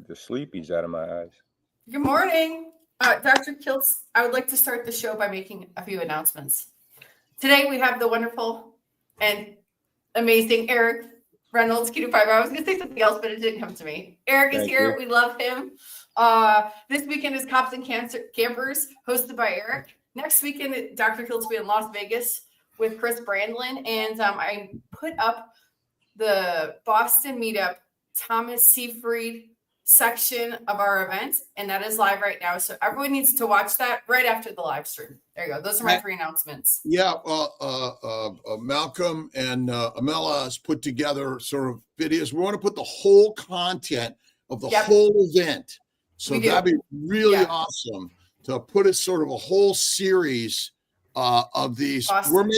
the sleepies out of my eyes. Good morning. Dr. Kiltz, I would like to start the show by making a few announcements. Today we have the wonderful and amazing Eric Reynolds, KetoFive-0. I was going to say something else, but it didn't come to me. Eric is here. We love him. This weekend is Cops and Campers, hosted by Eric. Next weekend, Dr. Kiltz will be in Las Vegas with Chris Brandlin. And I put up the Boston meetup Thomas Seyfried section of our event, and that is live right now. So everyone needs to watch that right after the live stream. There you go. Those are my 3 announcements. Yeah, Malcolm and Amela has put together sort of videos. We want to put the whole content of the whole event. So that'd be really awesome to put a sort of a whole series of these. Awesome.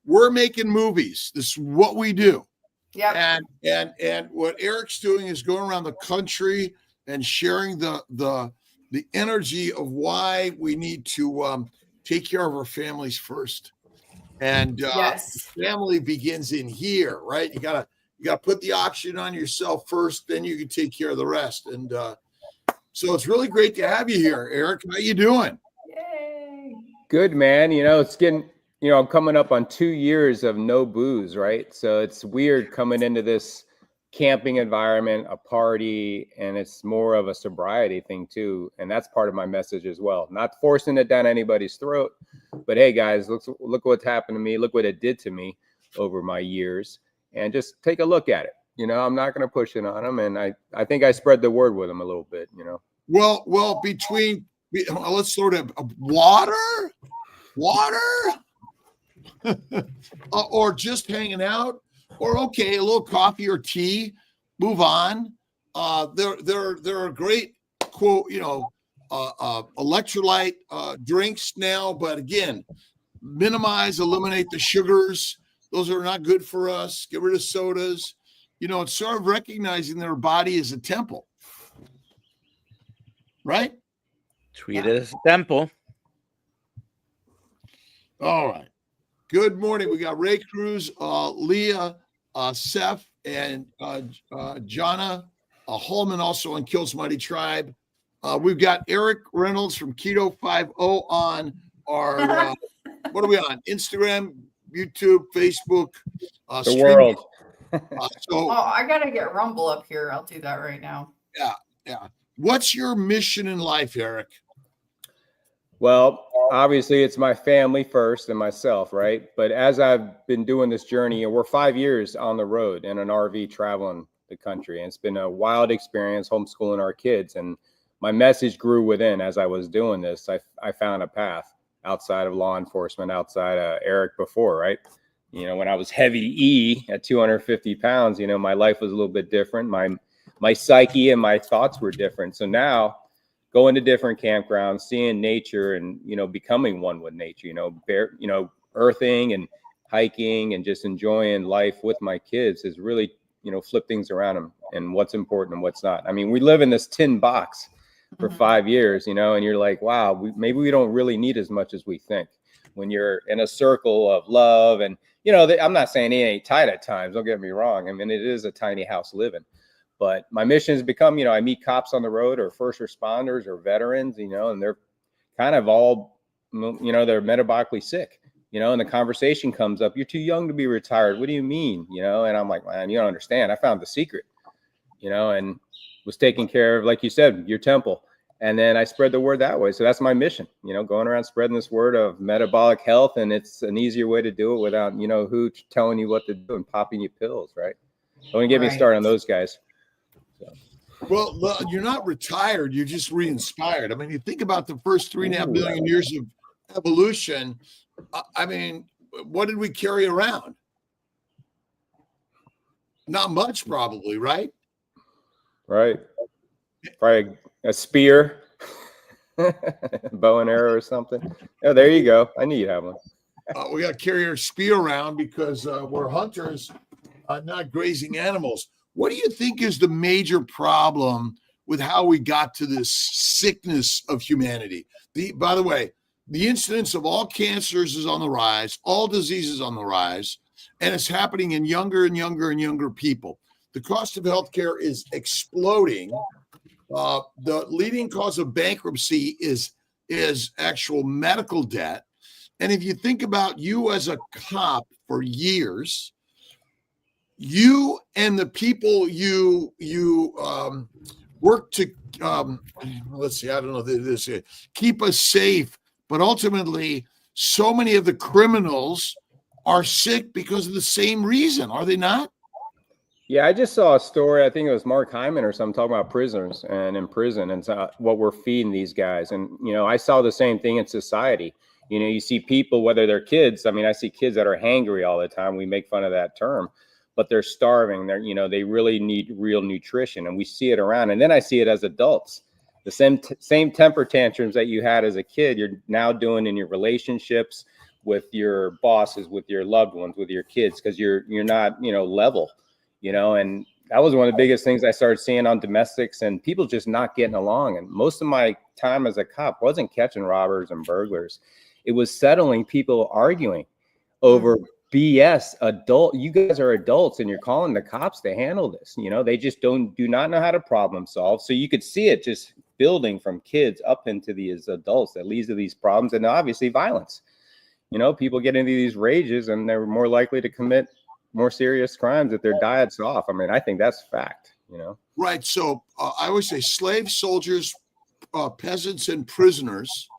We're making movies. This is what we do. Yeah. And what Eric's doing is going around the country and sharing the energy of why we need to take care of our families first. And family begins in here, right? You gotta put the oxygen on yourself first, then you can take care of the rest. And so it's really great to have you here, Eric. How you doing? Yay. Good, man. It's getting. I'm coming up on 2 years of no booze, right? So it's weird coming into this camping environment, a party, and it's more of a sobriety thing too. And that's part of my message as well. Not forcing it down anybody's throat, but hey guys, look what's happened to me. Look what it did to me over my years, and just take a look at it. I'm not going to push it on them. And I think I spread the word with them a little bit, Well, let's sort of water. Or just hanging out, or a little coffee or tea, move on. There are great quote, electrolyte drinks now, but again, eliminate the sugars. Those are not good for us. Get rid of sodas. It's sort of recognizing that our body is a temple, right? Treat it as a temple. All right. Good morning. We got Ray Cruz, Leah, Seth, and Jonna Holman also on Kilt's Mighty Tribe. We've got Eric Reynolds from KetoFive-0 on our, what are we on? Instagram, YouTube, Facebook. The world. I got to get Rumble up here. I'll do that right now. Yeah. What's your mission in life, Eric? Well, obviously it's my family first and myself, right? But as I've been doing this journey, and we're 5 years on the road in an RV traveling the country, and it's been a wild experience homeschooling our kids. And my message grew within as I was doing this. I found a path outside of law enforcement, outside of Eric before, right? When I was heavy E at 250 pounds, my life was a little bit different. My psyche and my thoughts were different. So now, going to different campgrounds, seeing nature, and becoming one with nature. Earthing and hiking and just enjoying life with my kids has really flipped things around them and what's important and what's not. I mean, we live in this tin box for 5 years, and you're like, wow, maybe we don't really need as much as we think. When you're in a circle of love, and I'm not saying it ain't tight at times. Don't get me wrong. I mean, it is a tiny house living. But my mission has become, I meet cops on the road or first responders or veterans, and they're kind of all, they're metabolically sick, and the conversation comes up, you're too young to be retired. What do you mean? And I'm like, man, you don't understand. I found the secret, and was taking care of, like you said, your temple. And then I spread the word that way. So that's my mission, going around spreading this word of metabolic health. And it's an easier way to do it without, who telling you what to do and popping you pills, right? Don't even get me started on those guys. So. Well, you're not retired. You're just re-inspired. I mean, you think about the first 3.5 million years of evolution. I mean, what did we carry around? Not much, probably, right? Right. Probably a spear, bow and arrow or something. Oh, there you go. I knew you'd have one. We got to carry our spear around because we're hunters, not grazing animals. What do you think is the major problem with how we got to this sickness of humanity? By the way, the incidence of all cancers is on the rise, all diseases on the rise, and it's happening in younger and younger and younger people. The cost of healthcare is exploding, The leading cause of bankruptcy is actual medical debt. And if you think about you as a cop for years, you and the people you work to, let's see, I don't know, this keep us safe, but ultimately, so many of the criminals are sick because of the same reason, are they not? Yeah, I just saw a story. I think it was Mark Hyman or something talking about prisoners and in prison and what we're feeding these guys. And, I saw the same thing in society. You see people, whether they're kids. I mean, I see kids that are hangry all the time. We make fun of that term, but they're starving. They really need real nutrition, and we see it around. And then I see it as adults. The same temper tantrums that you had as a kid, you're now doing in your relationships with your bosses, with your loved ones, with your kids, because you're not, level. And that was one of the biggest things I started seeing on domestics and people just not getting along. And most of my time as a cop wasn't catching robbers and burglars. It was settling people arguing over BS. You guys are adults and you're calling the cops to handle this. They just do not know how to problem solve. So you could see it just building from kids up into these adults that leads to these problems and obviously violence. People get into these rages and they're more likely to commit more serious crimes if their diet's off. I mean, I think that's fact, Right. So I always say slaves, soldiers, peasants, and prisoners,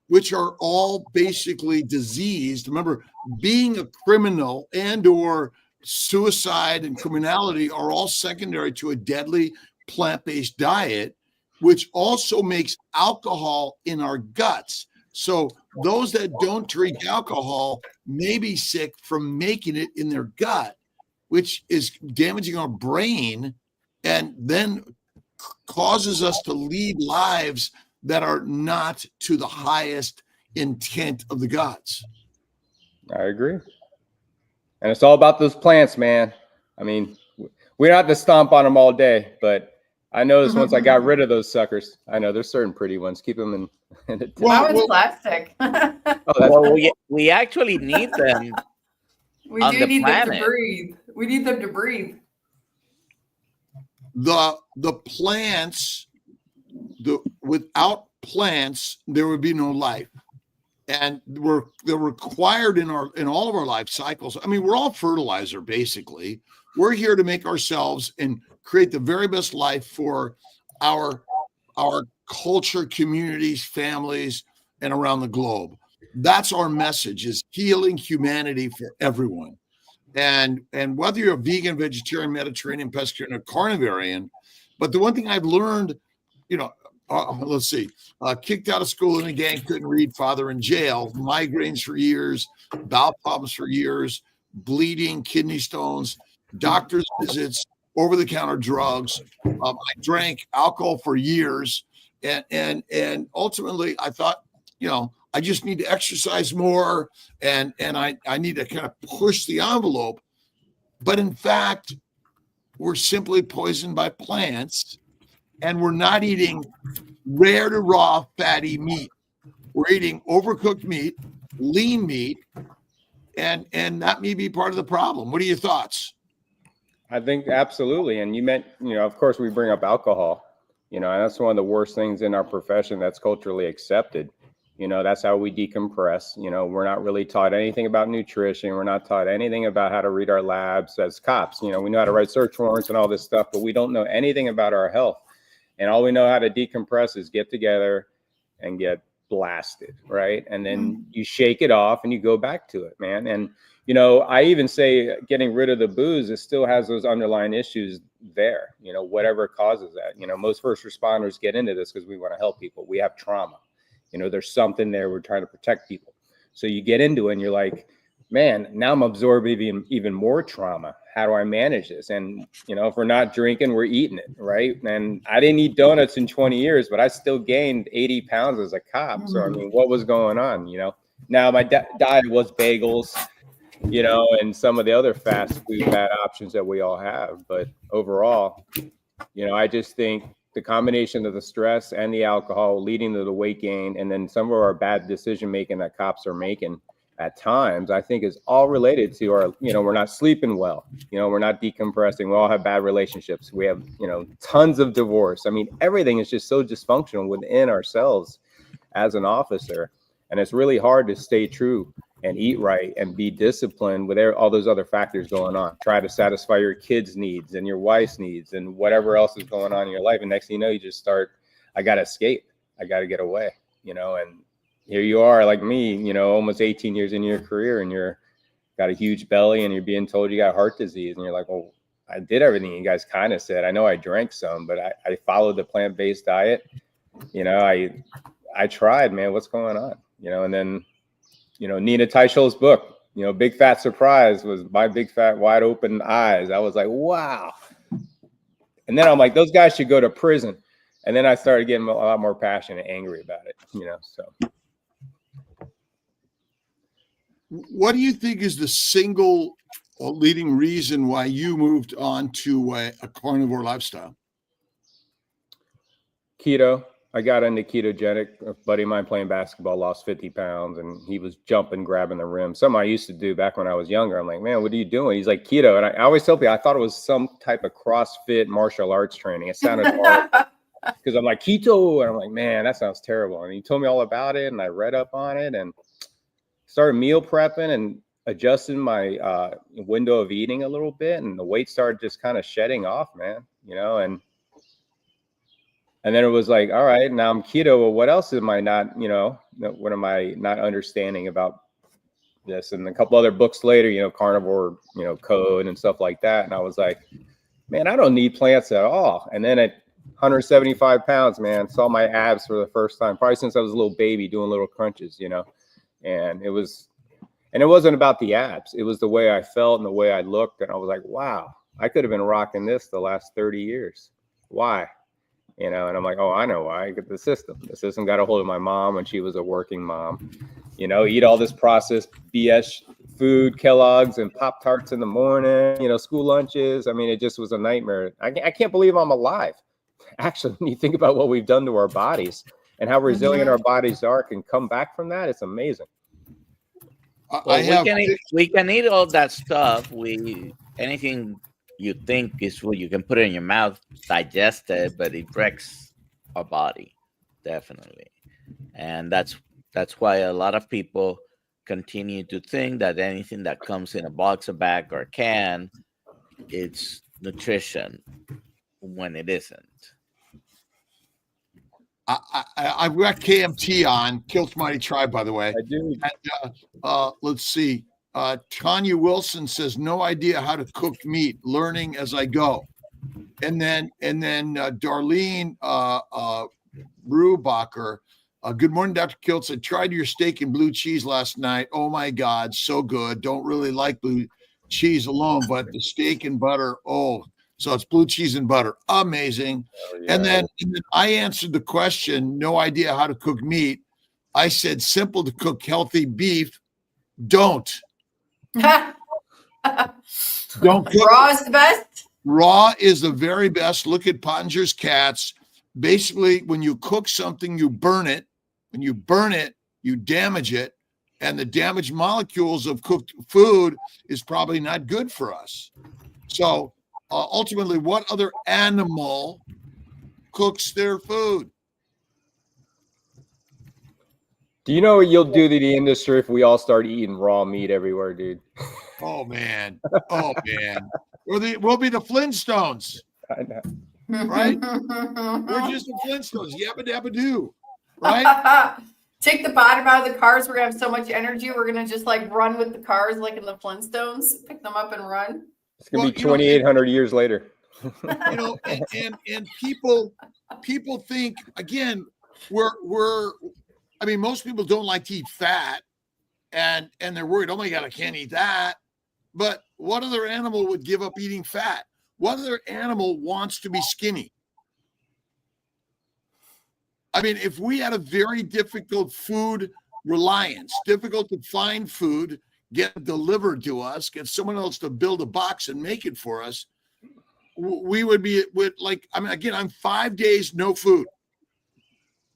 which are all basically diseased. Remember, being a criminal and or suicide and criminality are all secondary to a deadly plant-based diet, which also makes alcohol in our guts. So those that don't drink alcohol may be sick from making it in their gut, which is damaging our brain and then causes us to lead lives that are not to the highest intent of the gods. I agree. And it's all about those plants, man. I mean, we don't have to stomp on them all day, but I noticed once I got rid of those suckers, I know there's certain pretty ones. Keep them in the That was plastic. We actually need them. We do need them to breathe. We need them to breathe. The plants, without plants, there would be no life. And they're required in all of our life cycles. I mean, we're all fertilizer, basically. We're here to make ourselves and create the very best life for our culture, communities, families, and around the globe. That's our message, is healing humanity for everyone. And whether you're a vegan, vegetarian, Mediterranean, pescatarian, or carnivarian, but the one thing I've learned, let's see, kicked out of school in a gang, couldn't read, father in jail, migraines for years, bowel problems for years, bleeding, kidney stones, doctor's visits, over-the-counter drugs. I drank alcohol for years, and ultimately I thought, I just need to exercise more, and I need to kind of push the envelope. But in fact, we're simply poisoned by plants, and we're not eating rare to raw fatty meat. We're eating overcooked meat, lean meat, and that may be part of the problem. What are your thoughts? I think absolutely. And you meant, of course, we bring up alcohol, and that's one of the worst things in our profession that's culturally accepted. That's how we decompress. We're not really taught anything about nutrition. We're not taught anything about how to read our labs as cops. We know how to write search warrants and all this stuff, but we don't know anything about our health. And all we know how to decompress is get together and get blasted, right? And then you shake it off and you go back to it, man. And, I even say getting rid of the booze, it still has those underlying issues there, whatever causes that. Most first responders get into this because we want to help people. We have trauma. There's something there. We're trying to protect people. So you get into it and you're like, man, now I'm absorbing even more trauma. How do I manage this? And, if we're not drinking, we're eating it, right? And I didn't eat donuts in 20 years, but I still gained 80 pounds as a cop. So, I mean, what was going on, Now my diet was bagels, and some of the other fast food bad options that we all have. But overall, I just think the combination of the stress and the alcohol leading to the weight gain, and then some of our bad decision making that cops are making, at times, I think is all related to our, we're not sleeping well, we're not decompressing. We all have bad relationships. We have, tons of divorce. I mean, everything is just so dysfunctional within ourselves as an officer. And it's really hard to stay true and eat right and be disciplined with all those other factors going on. Try to satisfy your kids' needs and your wife's needs and whatever else is going on in your life. And next thing you know, you just start, I got to escape. I got to get away, and here you are like me, almost 18 years into your career, and you're got a huge belly and you're being told you got heart disease. And you're like, well, I did everything you guys kind of said. I know I drank some, but I followed the plant-based diet. I tried, man, what's going on? And then, Nina Teichol's book, Big Fat Surprise was my big fat wide open eyes. I was like, wow. And then I'm like, those guys should go to prison. And then I started getting a lot more passionate and angry about it, so. What do you think is the single leading reason why you moved on to a carnivore lifestyle? Keto. I got into ketogenic. A buddy of mine playing basketball lost 50 pounds, and he was jumping, grabbing the rim. Something I used to do back when I was younger. I'm like, man, what are you doing? He's like, keto. And I always tell people, I thought it was some type of CrossFit martial arts training. It sounded hard because I'm like, keto. And I'm like, man, that sounds terrible. And he told me all about it, and I read up on it and started meal prepping and adjusting my window of eating a little bit. And the weight started just kind of shedding off, man, and then it was like, all right, now I'm keto. Well, what else am I not, what am I not understanding about this? And a couple other books later, carnivore, code and stuff like that. And I was like, man, I don't need plants at all. And then at 175 pounds, man, saw my abs for the first time, probably since I was a little baby doing little crunches, and it wasn't about the abs. It was the way I felt and the way I looked. And I was like, wow, I could have been rocking this the last 30 years. Why? And I'm like, oh, I know why. The system got a hold of my mom when she was a working mom, eat all this processed BS food, Kellogg's and Pop-Tarts in the morning, school lunches. I mean, it just was a nightmare. I can't believe I'm alive. Actually, when you think about what we've done to our bodies and how resilient our bodies are, can come back from that. It's amazing. Well, we can eat all that stuff. Anything you think is food, you can put it in your mouth, digest it, but it wrecks our body, definitely. And that's why a lot of people continue to think that anything that comes in a box, a bag, or a can, it's nutrition when it isn't. I've got KMT on, Kilt's Mighty Tribe, by the way. I do. And, let's see. Tanya Wilson says, no idea how to cook meat, learning as I go. And then Darlene Brubacher, good morning, Dr. Kiltz. I tried your steak and blue cheese last night. Oh my God, so good. Don't really like blue cheese alone, but the steak and butter, so it's blue cheese and butter. Amazing. Yeah. And then I answered the question, no idea how to cook meat. I said, simple to cook healthy beef. Don't cook. Raw is the best. Raw is the very best. Look at Pottinger's cats. Basically, when you cook something, you burn it. When you burn it, you damage it. And the damaged molecules of cooked food is probably not good for us. So ultimately, what other animal cooks their food? Do you know what you'll do to the industry if we all start eating raw meat everywhere, dude? Oh man. We'll be the Flintstones. I know. Right? We're just the Flintstones. Yabba dabba doo. Right? Take the bottom out of the cars. We're gonna have so much energy. We're gonna just like run with the cars like in the Flintstones. Pick them up and run. It's gonna be 2,800 years later. And people think, again, most people don't like to eat fat, and they're worried, oh my God, I can't eat that. But what other animal would give up eating fat? What other animal wants to be skinny? I mean, if we had a very difficult food reliance, difficult to find food, get delivered to us, get someone else to build a box and make it for us, we would be I'm 5 days, no food,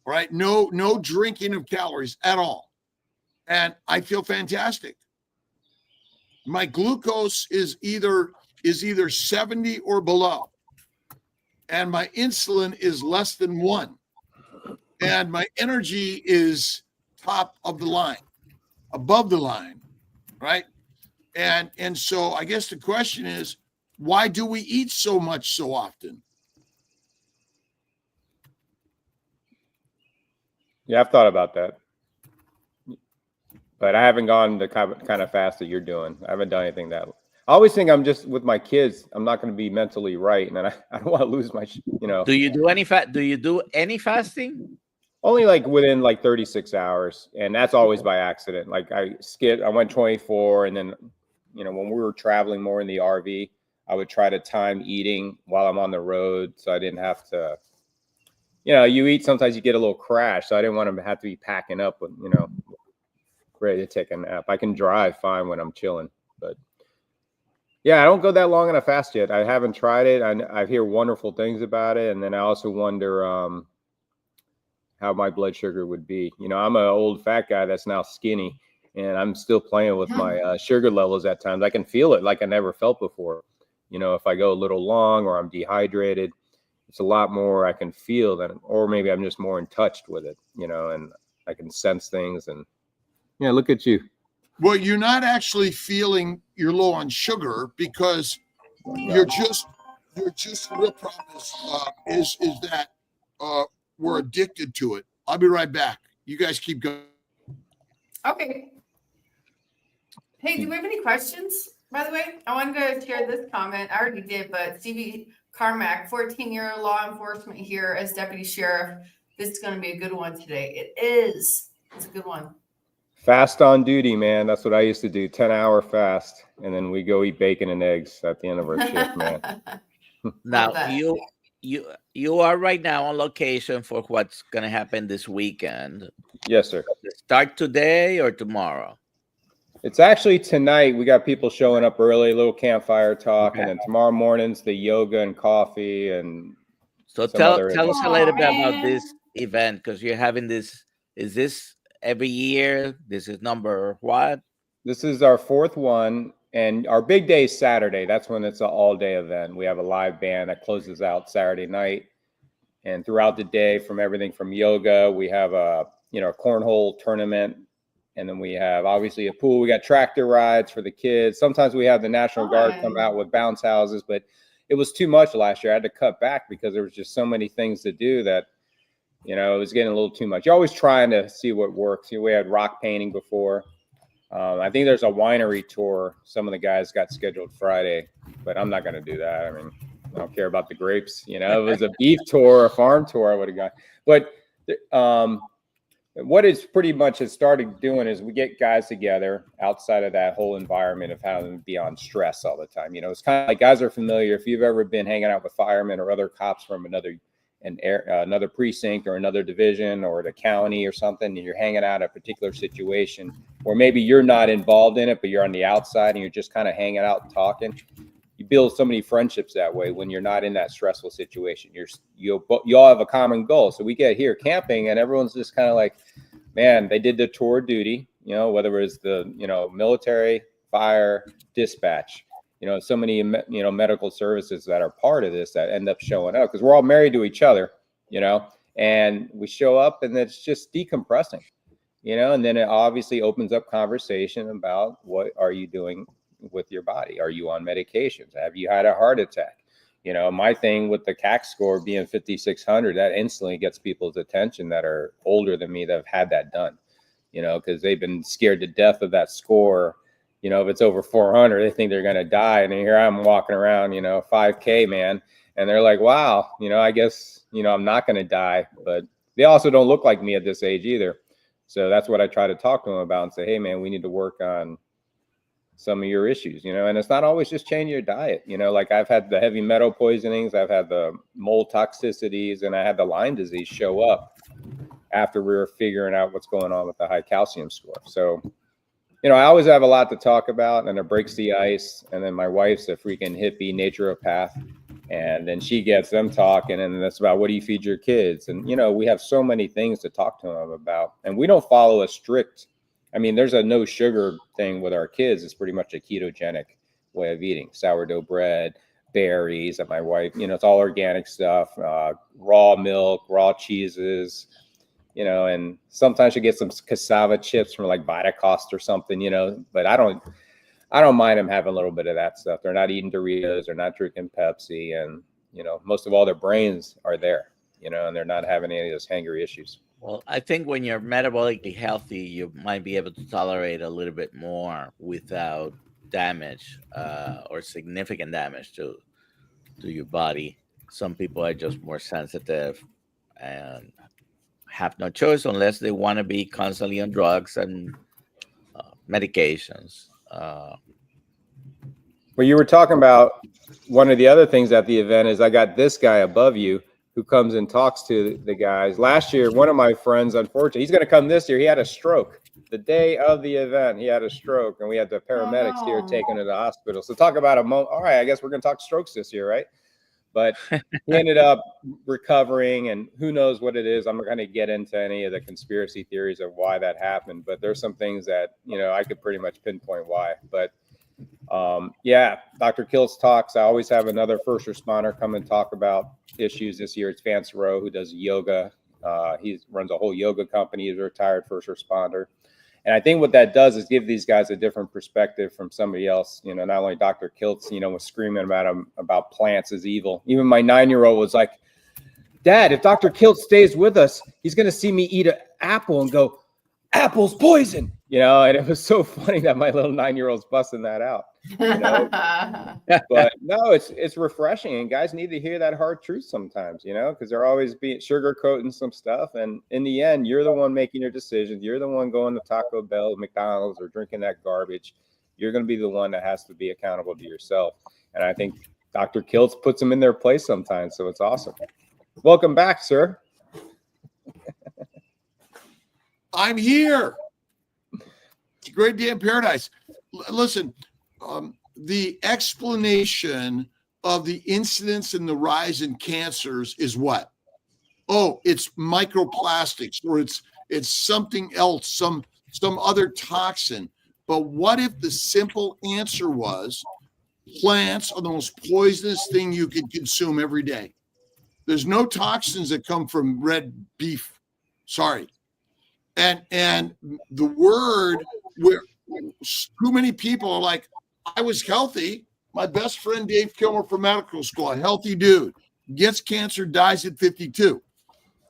right? No drinking of calories at all. and I feel fantastic. My glucose is either 70 or below, and my insulin is less than 1, and my energy is top of the line, above the line, right? And so I guess the question is, why do we eat so much so often? Yeah, I've thought about that, but I haven't gone the kind of fast that you're doing. I haven't done anything that. I always think I'm just with my kids. I'm not going to be mentally right, and then I don't want to lose my. Do you do any Do you do any fasting? Only like within like 36 hours, and that's always by accident. Like I went 24, and then when we were traveling more in the RV, I would try to time eating while I'm on the road, so I didn't have to. You eat, sometimes you get a little crash, so I didn't want to have to be packing up with, ready to take a nap. I can drive fine when I'm chilling, but yeah, I don't go that long on a fast yet. I haven't tried it. I hear wonderful things about it, and then I also wonder how my blood sugar would be. I'm an old fat guy that's now skinny, and I'm still playing with my sugar levels at times. I can feel it like I never felt before. If I go a little long or I'm dehydrated, it's a lot more I can feel than, or maybe I'm just more in touch with it, and I can sense things. And yeah, look at you. Well, you're not actually feeling you're low on sugar because you're just the real problem is that we're addicted to it. I'll be right back. You guys keep going. Okay. Hey, do we have any questions, by the way? I wanted to share this comment. I already did, but Stevie Carmack, 14-year law enforcement here as deputy sheriff. This is going to be a good one today. It is. It's a good one. Fast on duty, man. That's what I used to do. 10-hour fast, and then we go eat bacon and eggs at the end of our shift, man. Now you are right now on location for what's going to happen this weekend. Yes, sir. Start today or tomorrow? It's actually tonight. We got people showing up early, a little campfire talk, and then tomorrow morning's the yoga and coffee. And so tell us a little bit about this event, because you're having this. Is this every year? This is number what? This is our 4th one, and our big day is Saturday. That's when it's an all-day event. We have a live band that closes out Saturday night, and throughout the day, from everything from yoga, we have a cornhole tournament. And then we have obviously a pool. We got tractor rides for the kids. Sometimes we have the National Guard come out with bounce houses, but it was too much last year. I had to cut back because there was just so many things to do that, it was getting a little too much. You're always trying to see what works. We had rock painting before. I think there's a winery tour. Some of the guys got scheduled Friday, but I'm not going to do that. I mean, I don't care about the grapes. If it was a beef tour, a farm tour, I would have gone. But what it's pretty much has started doing is we get guys together outside of that whole environment of having to be on stress all the time. It's kind of like, guys are familiar. If you've ever been hanging out with firemen or other cops from another precinct or another division or the county or something, and you're hanging out a particular situation, or maybe you're not involved in it, but you're on the outside and you're just kind of hanging out and talking. You build so many friendships that way when you're not in that stressful situation. You all have a common goal. So we get here camping and everyone's just kind of like, man, they did the tour of duty, whether it was the, military, fire, dispatch, so many, medical services that are part of this that end up showing up because we're all married to each other, and we show up and it's just decompressing, and then it obviously opens up conversation about what are you doing with your body? Are you on medications? Have you had a heart attack? My thing with the CAC score being 5,600, that instantly gets people's attention that are older than me that have had that done, because they've been scared to death of that score. If it's over 400, they think they're going to die. And here I'm walking around, 5K, man. And they're like, wow, I guess, I'm not going to die. But they also don't look like me at this age either. So that's what I try to talk to them about and say, hey, man, we need to work on some of your issues, and it's not always just changing your diet. Like I've had the heavy metal poisonings, I've had the mold toxicities, and I had the Lyme disease show up after we were figuring out what's going on with the high calcium score. So, I always have a lot to talk about, and it breaks the ice. And then my wife's a freaking hippie naturopath, and then she gets them talking, and that's about what do you feed your kids? And, we have so many things to talk to them about, and we don't follow a strict I mean, there's a no sugar thing with our kids. It's pretty much a ketogenic way of eating. Sourdough bread, berries that my wife, it's all organic stuff, raw milk, raw cheeses, and sometimes you get some cassava chips from like Vitacost or something, but I don't mind them having a little bit of that stuff. They're not eating Doritos, they're not drinking Pepsi, and most of all, their brains are there, and they're not having any of those hangry issues. Well, I think when you're metabolically healthy, you might be able to tolerate a little bit more without damage or significant damage to your body. Some people are just more sensitive and have no choice unless they want to be constantly on drugs and medications. Well, you were talking about one of the other things at the event is I got this guy above you who comes and talks to the guys. Last year, one of my friends, unfortunately, he's going to come this year. He had a stroke. The day of the event, he had a stroke, and we had the paramedics here taking him to the hospital. So talk about a moment. All right, I guess we're going to talk strokes this year, right? But he ended up recovering, and who knows what it is. I'm not going to get into any of the conspiracy theories of why that happened, but there's some things that, I could pretty much pinpoint why. But yeah, Dr. Kiltz talks. I always have another first responder come and talk about issues. This year it's Vance Rowe, who does yoga. He runs a whole yoga company. He's a retired first responder. And I think what that does is give these guys a different perspective from somebody else. Not only Dr. Kiltz, was screaming about plants as evil. Even my 9-year-old was like, Dad, if Dr. Kiltz stays with us, he's going to see me eat an apple and go, apple's poison. And it was so funny that my little 9-year-old's busting that out. But no, it's refreshing, and guys need to hear that hard truth sometimes, because they're always being sugarcoating some stuff, and in the end, you're the one making your decisions. You're the one going to Taco Bell, McDonald's, or drinking that garbage. You're going to be the one that has to be accountable to yourself, and I think Dr. Kiltz puts them in their place sometimes, so it's awesome. Welcome back, sir. I'm here. It's a great day in paradise. Listen, the explanation of the incidence and the rise in cancers is what? Oh, it's microplastics, or it's something else, some other toxin. But what if the simple answer was plants are the most poisonous thing you could consume every day? There's no toxins that come from red beef. Sorry. And the word where too many people are like, I was healthy. My best friend, Dave Kilmer from medical school, a healthy dude, gets cancer, dies at 52.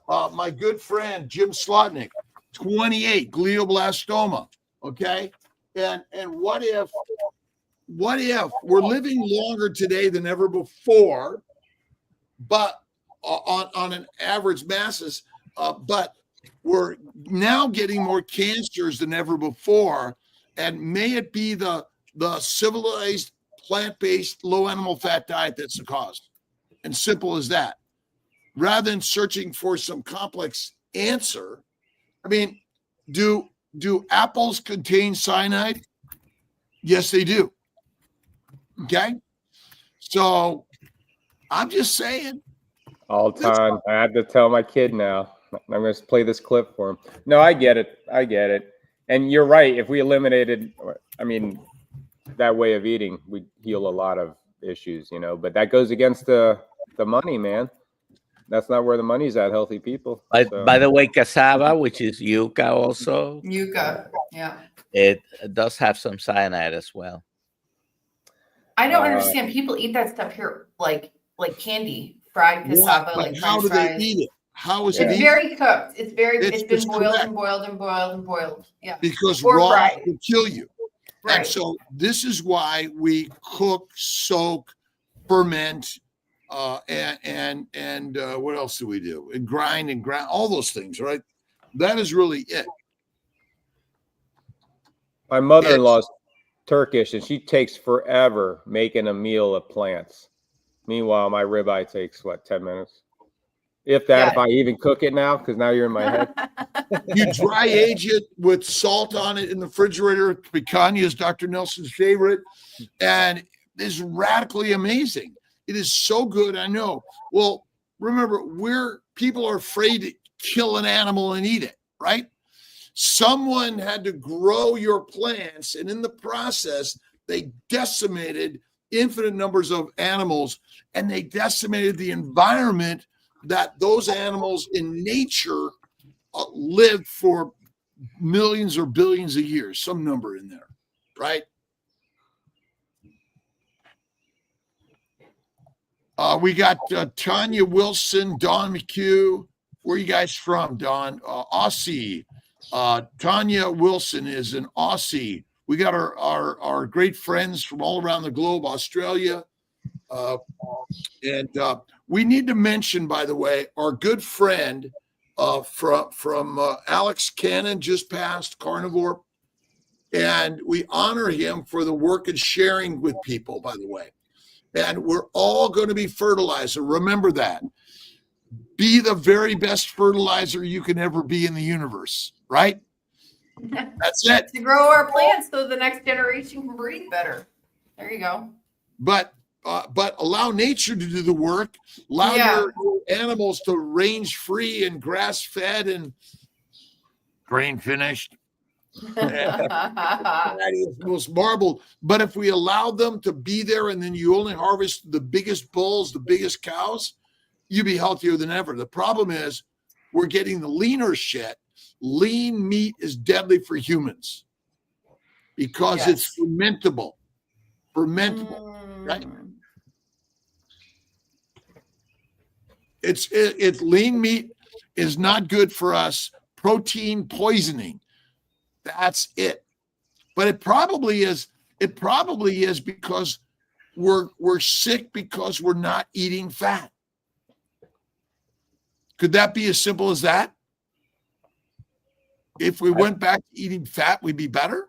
My good friend, Jim Slotnick, 28, glioblastoma. Okay. And what if we're living longer today than ever before, but on an average masses, but we're now getting more cancers than ever before. And may it be the civilized, plant-based, low animal fat diet that's the cause. And simple as that. Rather than searching for some complex answer, I mean, do apples contain cyanide? Yes, they do. Okay? So I'm just saying. All time. I have to tell my kid now. I'm going to play this clip for him. No, I get it. And you're right. If we eliminated, that way of eating, we'd heal a lot of issues, but that goes against the money, man. That's not where the money's at, healthy people. By the way, cassava, which is yucca also. Yucca, yeah. It does have some cyanide as well. I don't understand. People eat that stuff here like candy, fried cassava, like how do they eat it? How is it? It's very cooked. It's been boiled and boiled and boiled and boiled. Yeah. Because raw will kill you. Right. And so this is why we cook, soak, ferment, and what else do we do? And grind all those things, right? That is really it. My mother-in-law's Turkish, and she takes forever making a meal of plants. Meanwhile, my ribeye takes 10 minutes? If that, if I even cook it now, because now you're in my head. You dry age it with salt on it in the refrigerator. Picanha is Dr. Nelson's favorite. And it's radically amazing. It is so good. I know. Well, remember, people are afraid to kill an animal and eat it, right? Someone had to grow your plants, and in the process, they decimated infinite numbers of animals, and they decimated the environment that those animals in nature lived for millions or billions of years, some number in there, right? We got Tanya Wilson, Don McHugh. Where are you guys from, Don? Aussie. Tanya Wilson is an Aussie. We got our great friends from all around the globe, Australia. And we need to mention, by the way, our good friend from Alex Cannon, just passed, carnivore. And we honor him for the work and sharing with people, by the way. And we're all going to be fertilizer. Remember that. Be the very best fertilizer you can ever be in the universe, right? That's it. To grow our plants so the next generation can breathe better. There you go. But allow nature to do the work. Allow your animals to range free and grass fed and grain finished. That is most marble. But if we allow them to be there and then you only harvest the biggest bulls, the biggest cows, you'd be healthier than ever. The problem is we're getting the leaner shit. Lean meat is deadly for humans because it's fermentable. Right? It's lean meat is not good for us. Protein poisoning. That's it. But it probably is because we're sick because we're not eating fat. Could that be as simple as that? If we went back to eating fat, we'd be better?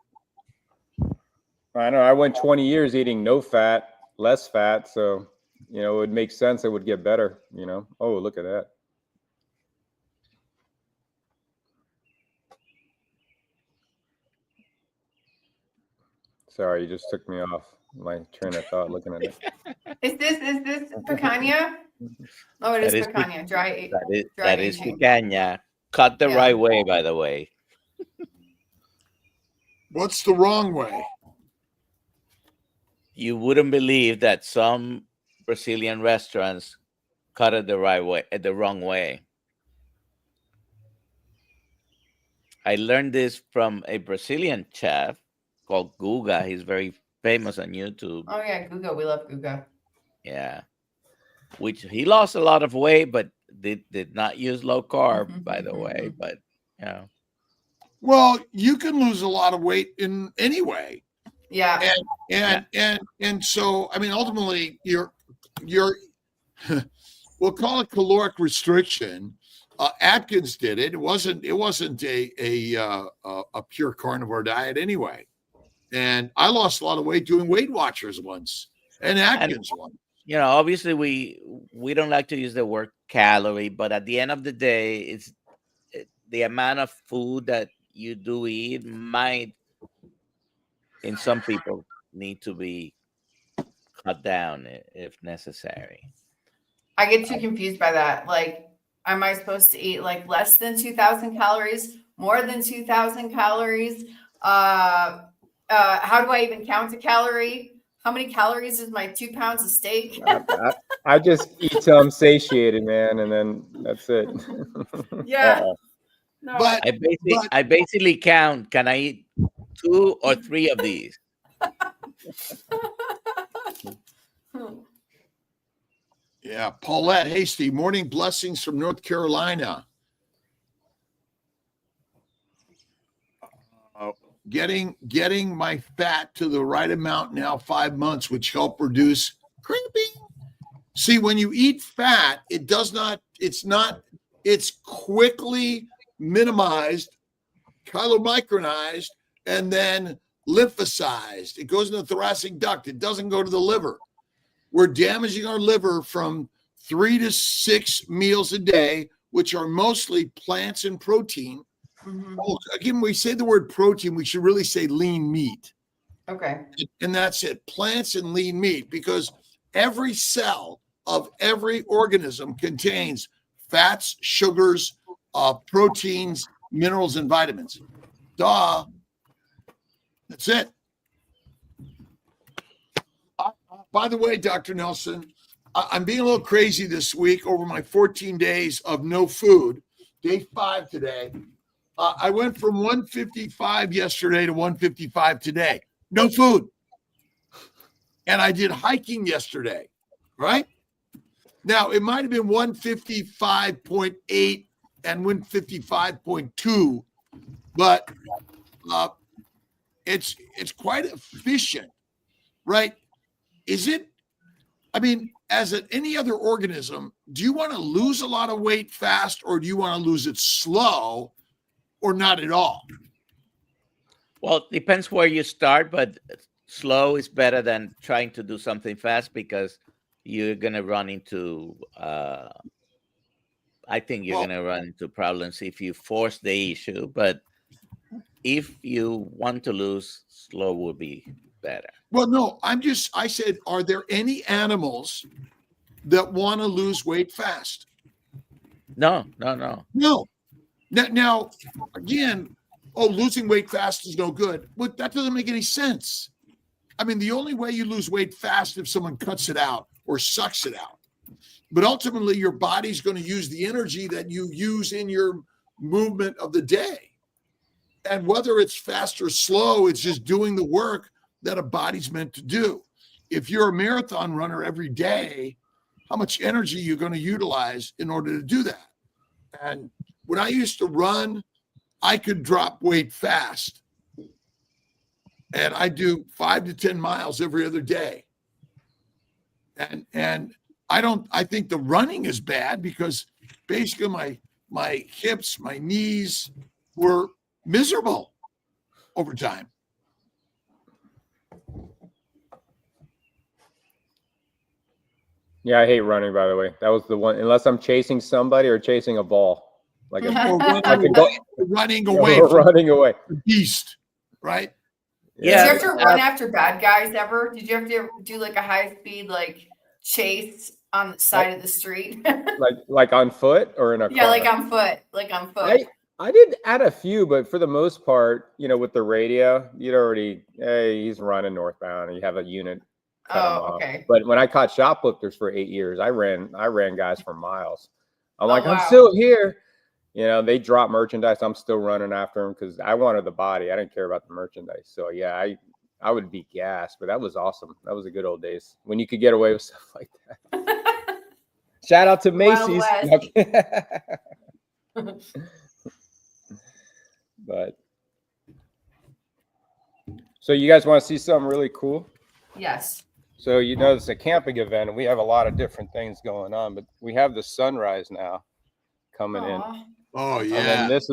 I know. I went 20 years eating no fat, less fat. So, it would make sense. It would get better, Oh, look at that. Sorry, you just took me off my train of thought looking at it. Is this picanha? Oh, it is picanha. Dry that is picanha. Cut the right way, by the way. What's the wrong way? You wouldn't believe that some Brazilian restaurants cut it the right way, the wrong way. I learned this from a Brazilian chef called Guga. He's very famous on YouTube. Oh yeah, Guga. We love Guga. Yeah. Which he lost a lot of weight, but did not use low carb, by the way. But well, you can lose a lot of weight in any way. Yeah. And so I mean ultimately you're we'll call it caloric restriction. Atkins did it. It wasn't a pure carnivore diet anyway. And I lost a lot of weight doing Weight Watchers once and Atkins once. Obviously we don't like to use the word calorie, but at the end of the day, it's the amount of food that you do eat might, in some people, need to be cut down if necessary. I get too confused by that. Like, am I supposed to eat like less than 2,000 calories, more than 2,000 calories? How do I even count a calorie? How many calories is my 2 pounds of steak? I just eat till I'm satiated, man, and then that's it. Yeah. No, But I basically count, can I eat 2 or 3 of these? Yeah, Paulette Hasty, morning blessings from North Carolina. Getting my fat to the right amount now 5 months, which help reduce cramping. See, when you eat fat, it's quickly minimized, chylomicronized, and then lymphocyzed. It goes in the thoracic duct. It doesn't go to the liver. We're damaging our liver from 3 to 6 meals a day, which are mostly plants and protein. Mm-hmm. Oh, again, when we say the word protein, we should really say lean meat. Okay. And that's it, plants and lean meat, because every cell of every organism contains fats, sugars, proteins, minerals and vitamins. Duh. That's it. By the way, Dr. Nelson, I'm being a little crazy this week over my 14 days of no food. Day 5 today. I went from 155 yesterday to 155 today. No food. And I did hiking yesterday, right? Now, it might have been 155.8 and 155.2, but it's quite efficient, right? Is it? I mean, as any other organism, do you want to lose a lot of weight fast, or do you want to lose it slow, or not at all? Well, it depends where you start, but slow is better than trying to do something fast, because you're going to run into, I think you're going to run into problems if you force the issue. But if you want to lose, slow will be better. Well, no, I said, are there any animals that want to lose weight fast? No. No. Now, again, losing weight fast is no good. But that doesn't make any sense. I mean, the only way you lose weight fast is if someone cuts it out or sucks it out. But ultimately, your body's going to use the energy that you use in your movement of the day. And whether it's fast or slow, it's just doing the work that a body's meant to do. If you're a marathon runner every day, how much energy you're going to utilize in order to do that? And when I used to run, I could drop weight fast. And I do 5 to 10 miles every other day. And I think the running is bad because basically my hips, my knees were miserable over time. Yeah, I hate running, by the way. That was the one, unless I'm chasing somebody or chasing a ball. Like running away from running the beast, right? Yeah. Did you have to run after bad guys ever? Did you have to do like a high speed like chase on the side of the street? like on foot or in a car? Yeah, like on foot. I did add a few, but for the most part, with the radio, you'd already, hey, he's running northbound, and you have a unit. Okay. But when I caught shoplifters for 8 years, I ran guys for miles. I'm like, wow. I'm still here. They drop merchandise. I'm still running after them because I wanted the body. I didn't care about the merchandise. So yeah, I would be gassed, but that was awesome. That was the good old days when you could get away with stuff like that. Shout out to Macy's. But so you guys want to see something really cool? Yes. So it's a camping event, and we have a lot of different things going on, but we have the sunrise now coming in. Oh yeah. And this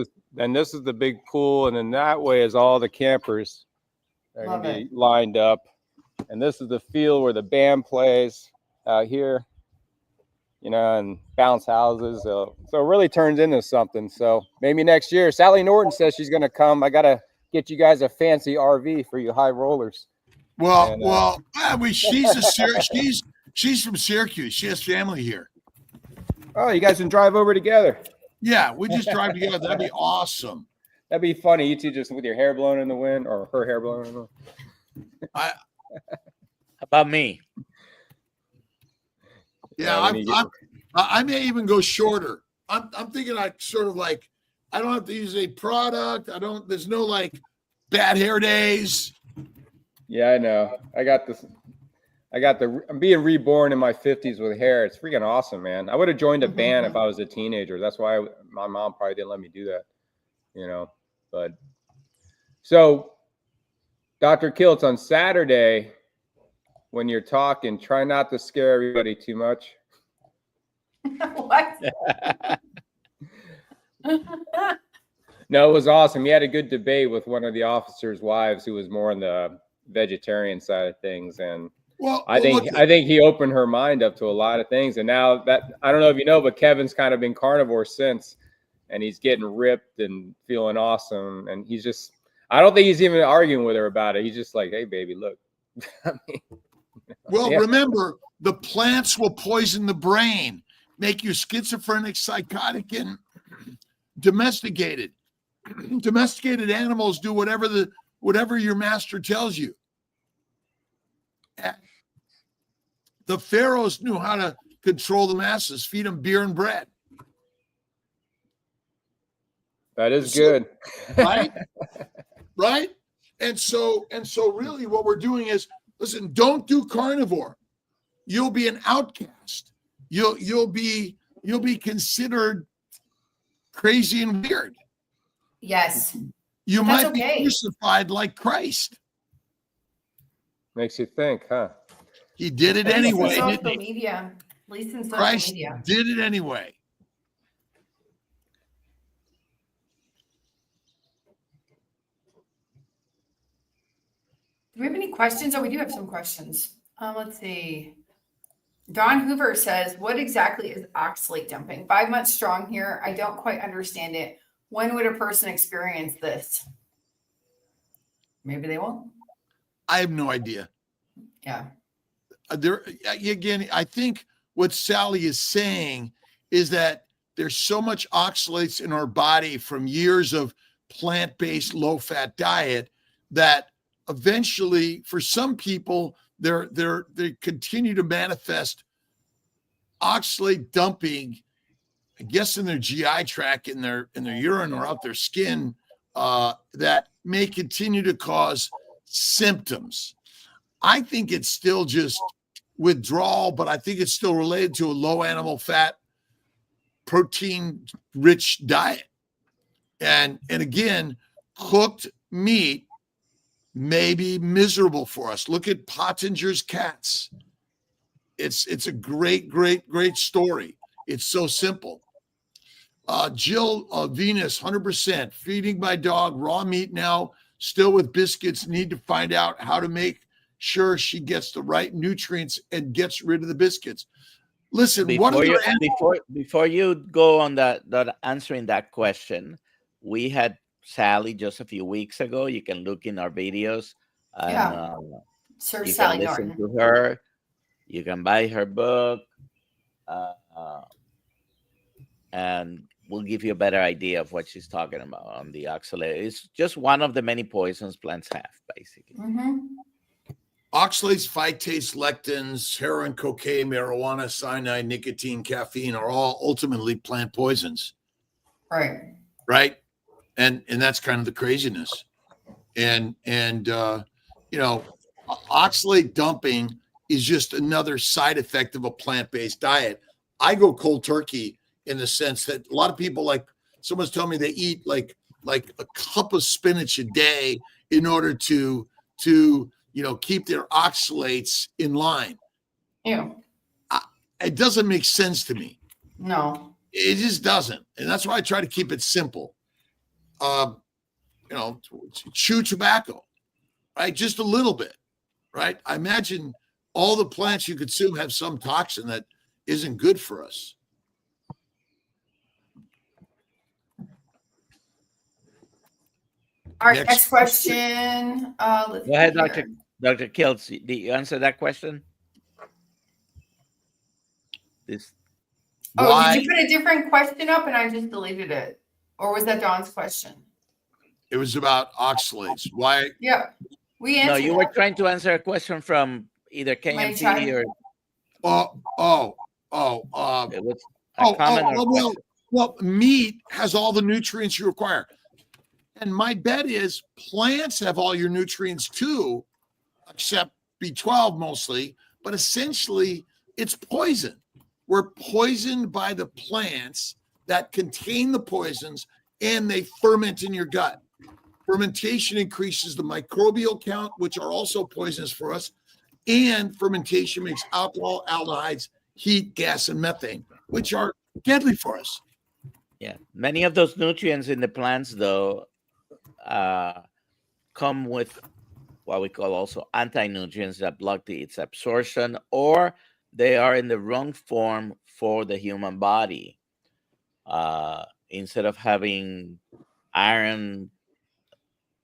is the big pool, and then that way is all the campers are going to be lined up. And this is the field where the band plays out here, and bounce houses. So it really turns into something. So maybe next year, Sally Norton says she's going to come. I got to get you guys a fancy RV for you high rollers. She's from Syracuse. She has family here. Oh, you guys can drive over together. Yeah, we just drive together. That'd be awesome. That'd be funny. You two just with your hair blowing in the wind, or her hair blowing in the wind. How about me? Yeah, I may even go shorter. I'm thinking like sort of like I don't have to use a product. There's no like bad hair days. Yeah, I know. I'm being reborn in my 50s with hair. It's freaking awesome, man. I would have joined a band if I was a teenager. That's why my mom probably didn't let me do that, But so, Dr. Kiltz, on Saturday, when you're talking, try not to scare everybody too much. What? No, it was awesome. He had a good debate with one of the officers' wives who was more on the vegetarian side of things, and I think he opened her mind up to a lot of things. And now that I don't know if you know, but Kevin's kind of been carnivore since, and he's getting ripped and feeling awesome. And I don't think he's even arguing with her about it. He's just like, hey, baby, look. Remember, the plants will poison the brain, make you schizophrenic, psychotic, and domesticated. domesticated animals do whatever your master tells you. The pharaohs knew how to control the masses, feed them beer and bread. That is good. Right? Right? And so really what we're doing is, listen, don't do carnivore. You'll be an outcast. You'll be considered crazy and weird. Yes. You might be crucified like Christ. Makes you think, huh? He did it anyway. Social media. At least in social Christ media. did it anyway. Do we have any questions? Oh, we do have some questions. Let's see. Don Hoover says, what exactly is oxalate dumping? 5 months strong here. I don't quite understand it. When would a person experience this? Maybe they won't. I have no idea. Yeah. There again, I think what Sally is saying is that there's so much oxalates in our body from years of plant-based low-fat diet that eventually, for some people, they continue to manifest oxalate dumping, I guess, in their GI tract, in their urine or out their skin, that may continue to cause symptoms. I think it's still just withdrawal, but I think it's still related to a low animal fat, protein rich diet. And again, cooked meat may be miserable for us. Look at Pottinger's cats. It's a great story. It's so simple. Jill Venus, 100%. Feeding my dog raw meat now, still with biscuits. Need to find out how to make sure she gets the right nutrients and gets rid of the biscuits. Listen, before you go on that answering that question, we had Sally just a few weeks ago. You can look in our videos. Search you Sally can listen Norton. to her. You can buy her book, and we'll give you a better idea of what she's talking about on the oxalate. It's just one of the many poisons plants have, basically. Mm-hmm. Oxalates, phytates, lectins, heroin, cocaine, marijuana, cyanide, nicotine, caffeine are all ultimately plant poisons. Right. Right. And that's kind of the craziness. And oxalate dumping is just another side effect of a plant-based diet. I go cold turkey in the sense that a lot of people, like someone's telling me they eat like a cup of spinach a day in order to keep their oxalates in line. Yeah. It doesn't make sense to me. No. It just doesn't. And that's why I try to keep it simple. Chew tobacco, right? Just a little bit, right? I imagine all the plants you consume have some toxin that isn't good for us. All right, next question. Go ahead, Dr. Kiltz. Did you answer that question? Did you put a different question up and I just deleted it? Or was that Dawn's question? It was about oxalates. Why? Yeah, we answered. No, you were trying to answer a question from either KMT or. It was a comment. Well, meat has all the nutrients you require. And my bet is plants have all your nutrients too, except B12 mostly, but essentially it's poison. We're poisoned by the plants that contain the poisons and they ferment in your gut. Fermentation increases the microbial count, which are also poisonous for us. And fermentation makes alcohol, aldehydes, heat, gas, and methane, which are deadly for us. Yeah. Many of those nutrients in the plants, though, come with what we call also anti-nutrients that block its absorption, or they are in the wrong form for the human body. Instead of having iron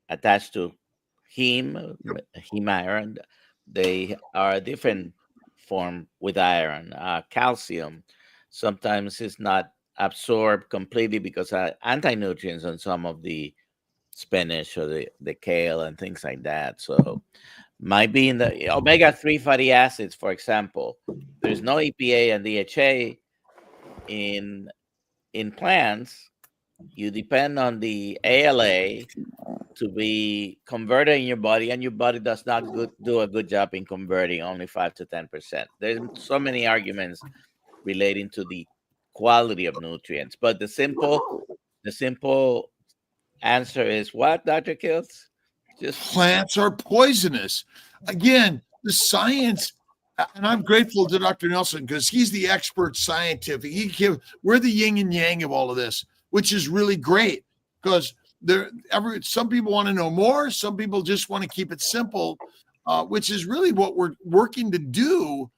attached to heme iron, they are a different form with iron. Calcium sometimes is not absorb completely because anti-nutrients on some of the spinach or the kale and things like that. So might be in the omega-3 fatty acids, for example. There's no EPA and DHA in plants. You depend on the ALA to be converted in your body, and your body does not do a good job in converting, only 5 to 10%. There's so many arguments relating to the quality of nutrients, but the simple answer is what, Dr. Kiltz? Just plants are poisonous. Again, the science, and I'm grateful to Dr. Nelson because he's the expert scientific. We're the yin and yang of all of this, which is really great because some people want to know more. Some people just want to keep it simple, which is really what we're working to do.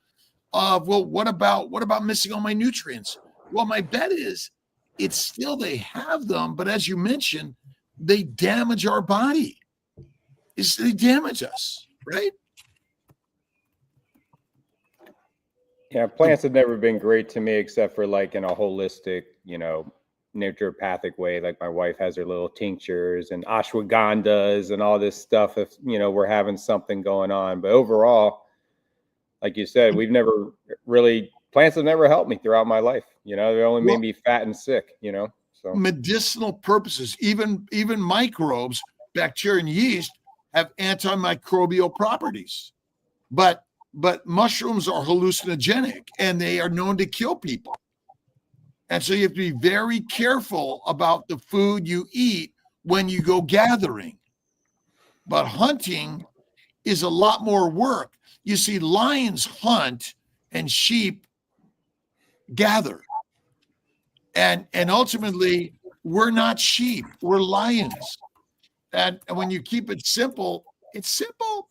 Well, what about missing all my nutrients? Well, my bet is it's still they have them, but as you mentioned, they damage our body. They damage us, right? Yeah, plants have never been great to me except for like in a holistic, naturopathic way. Like my wife has her little tinctures and ashwagandhas and all this stuff if, we're having something going on. But overall, like you said, plants have never helped me throughout my life. They only made me fat and sick, so medicinal purposes, even microbes, bacteria and yeast have antimicrobial properties, but mushrooms are hallucinogenic and they are known to kill people. And so you have to be very careful about the food you eat when you go gathering. But hunting is a lot more work. You see, lions hunt and sheep gather. And ultimately, we're not sheep, we're lions. And when you keep it simple, it's simple.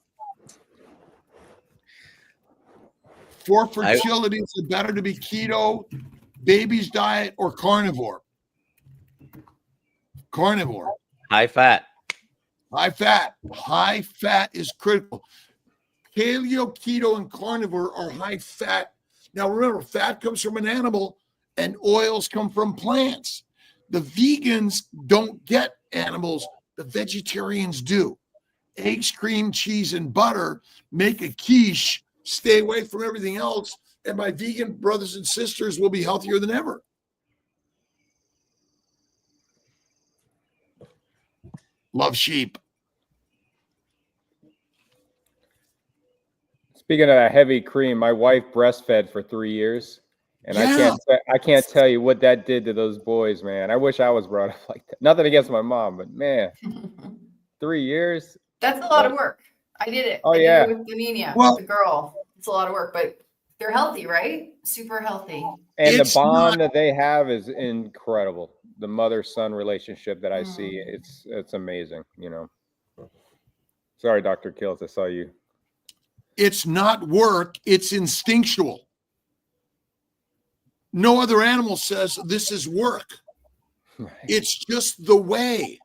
For fertility, it's better to be keto, baby's diet, or carnivore. High fat. High fat is critical. Paleo, keto, and carnivore are high fat. Now remember, fat comes from an animal and oils come from plants. The vegans don't get animals, the vegetarians do. Eggs, cream, cheese, and butter make a quiche. Stay away from everything else, and my vegan brothers and sisters will be healthier than ever. Love sheep. Speaking of that heavy cream, my wife breastfed for 3 years, and I can't tell you what that did to those boys, man. I wish I was brought up like that. Nothing against my mom, but man, 3 years. That's a lot of work. I did it. Oh, I yeah. did it with Amelia, the girl. It's a lot of work, but they're healthy, right? Super healthy. And the bond that they have is incredible. The mother-son relationship that I see, it's amazing, Sorry, Dr. Kiltz, I saw you. It's not work, it's instinctual. No other animal says this is work. Right. It's just the way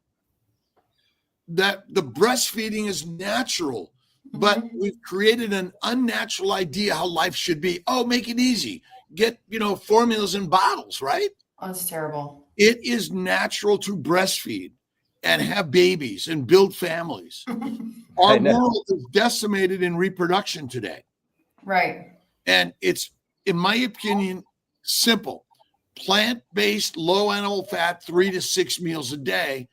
that the breastfeeding is natural, but we've created an unnatural idea how life should be. Oh, make it easy. Get, formulas in bottles, right? Oh, that's terrible. It is natural to breastfeed and have babies and build families. Our world is decimated in reproduction today. Right. And it's, in my opinion, simple. Plant-based, low animal fat, 3 to 6 meals a day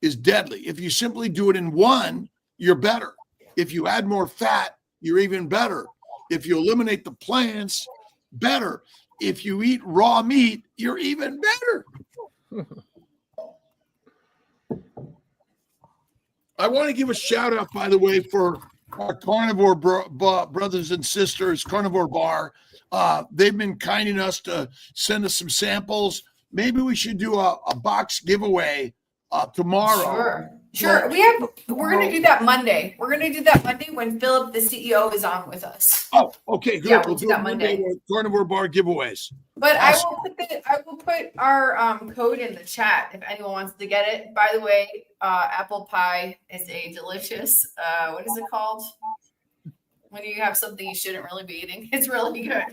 is deadly. If you simply do it in one, you're better. If you add more fat, you're even better. If you eliminate the plants, better. If you eat raw meat, you're even better. I want to give a shout out, by the way, for our carnivore brothers and sisters, Carnivore Bar. They've been kind enough to send us some samples. Maybe we should do a box giveaway tomorrow. Sure. We're going to do that Monday. We're going to do that Monday when Philip, the CEO, is on with us. Oh, okay, good. Yeah, we'll do that Monday. Carnivore Bar giveaways. But awesome. I will put our code in the chat if anyone wants to get it. By the way, apple pie is a delicious, what is it called? When you have something you shouldn't really be eating. It's really good.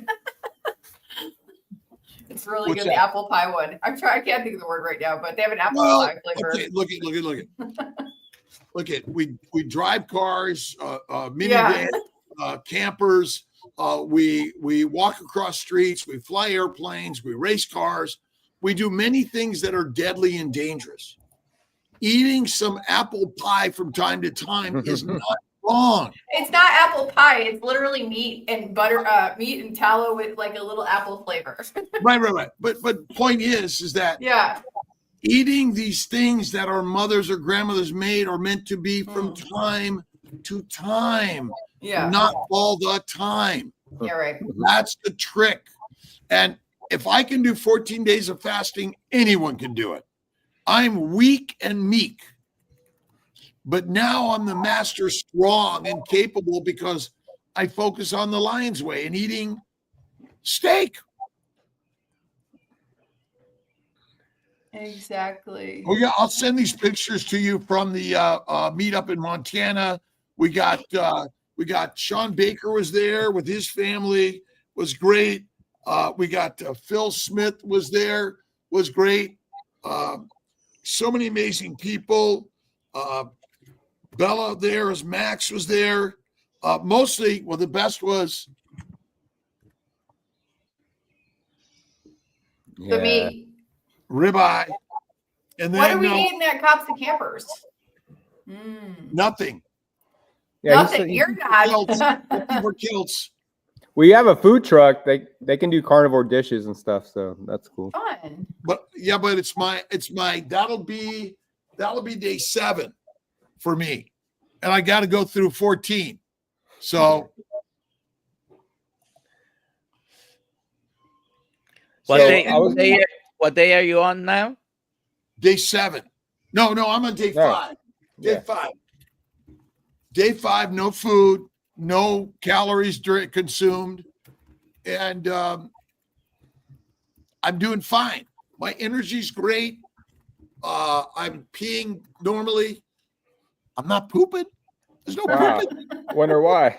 It's really What's good. that? The apple pie one. I can't think of the word right now, but they have an apple pie flavor. Okay, look at. We drive cars, minivan, campers. We walk across streets. We fly airplanes. We race cars. We do many things that are deadly and dangerous. Eating some apple pie from time to time is not wrong. It's not apple pie. It's literally meat and butter, meat and tallow with like a little apple flavor. Right. But point is that eating these things that our mothers or grandmothers made are meant to be from time to time, not all the time. Yeah, right. That's the trick. And if I can do 14 days of fasting, anyone can do it. I'm weak and meek, but now I'm the master, strong and capable because I focus on the lion's way and eating steak. Exactly. Oh yeah, I'll send these pictures to you from the meetup in Montana. We got Sean Baker was there with his family, was great. We got Phil Smith was there, was great. So many amazing people. Bella there, as Max was there. Mostly, well, the best was the meat. Ribeye. And then what are we eating at Cops and Campers? Nothing. Yeah, nothing. You're not. For kilts. We have a food truck. They can do carnivore dishes and stuff, so that's cool. Fun. But it's my that'll be day 7 for me. And I got to go through 14. So what day are you on now? Day 7. No, I'm on day 5. Day 5. Day 5, no food, no calories consumed. And I'm doing fine. My energy's great. I'm peeing normally. I'm not pooping. There's no pooping. Wonder why.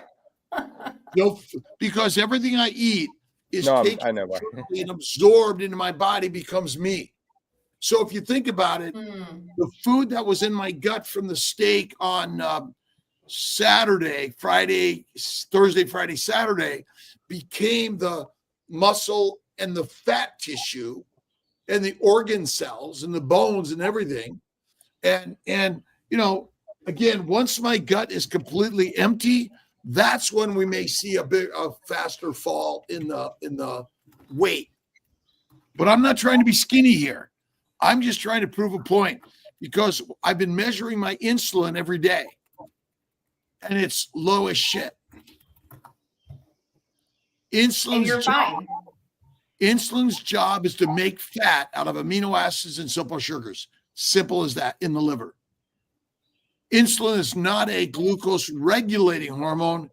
No, because everything I eat is taken and absorbed into my body, becomes me. So if you think about it, the food that was in my gut from the steak on Thursday, Friday, Saturday, became the muscle and the fat tissue and the organ cells and the bones and everything. And again, once my gut is completely empty, that's when we may see a faster fall in the weight. But I'm not trying to be skinny here. I'm just trying to prove a point because I've been measuring my insulin every day and it's low as shit. Insulin's job is to make fat out of amino acids and simple sugars. Simple as that in the liver. Insulin is not a glucose regulating hormone.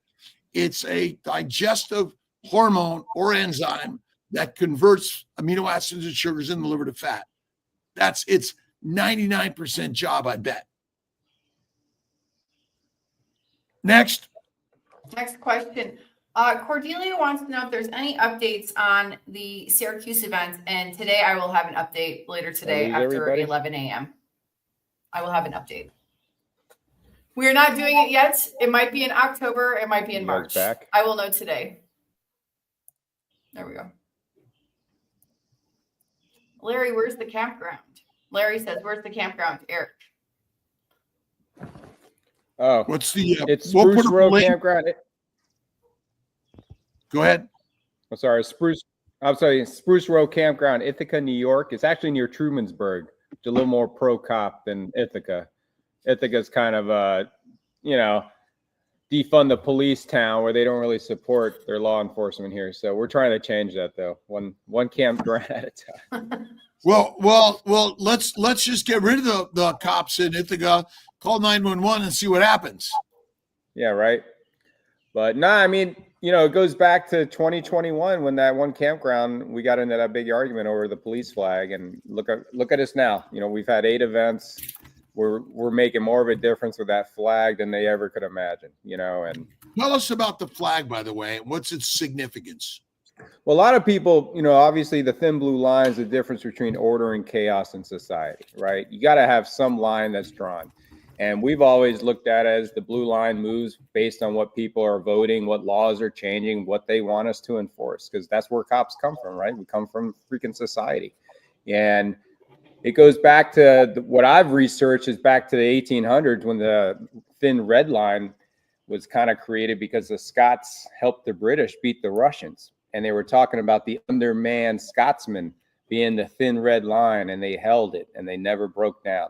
It's a digestive hormone or enzyme that converts amino acids and sugars in the liver to fat. That's its 99% job, I bet. Next question. Cordelia wants to know if there's any updates on the Syracuse event. And today I will have an update later today after 11 a.m. I will have an update. We're not doing it yet. It might be in October. It might be in March. I will know today. There we go. Larry, where's the campground? Larry says, where's the campground, Eric? Oh, what's the it's Spruce Row Campground. Go ahead. Spruce Row Campground, Ithaca, New York. It's actually near Trumansburg. It's a little more pro-cop than Ithaca. Ithaca's kind of defund the police town where they don't really support their law enforcement here. So we're trying to change that though. One campground at a time. Well, let's just get rid of the cops in Ithaca, call 911 and see what happens. Yeah, right. But it goes back to 2021 when that one campground, we got into that big argument over the police flag, and look at us now. We've had 8 events. We're making more of a difference with that flag than they ever could imagine, and tell us about the flag, by the way. What's its significance? Well, a lot of people, obviously the thin blue line is the difference between order and chaos in society, right? You got to have some line that's drawn. And we've always looked at it as the blue line moves based on what people are voting, what laws are changing, what they want us to enforce, because that's where cops come from, right? We come from freaking society. And it goes back to what I've researched is back to the 1800s when the thin red line was kind of created because the Scots helped the British beat the Russians. And they were talking about the undermanned Scotsman being the thin red line, and they held it and they never broke down.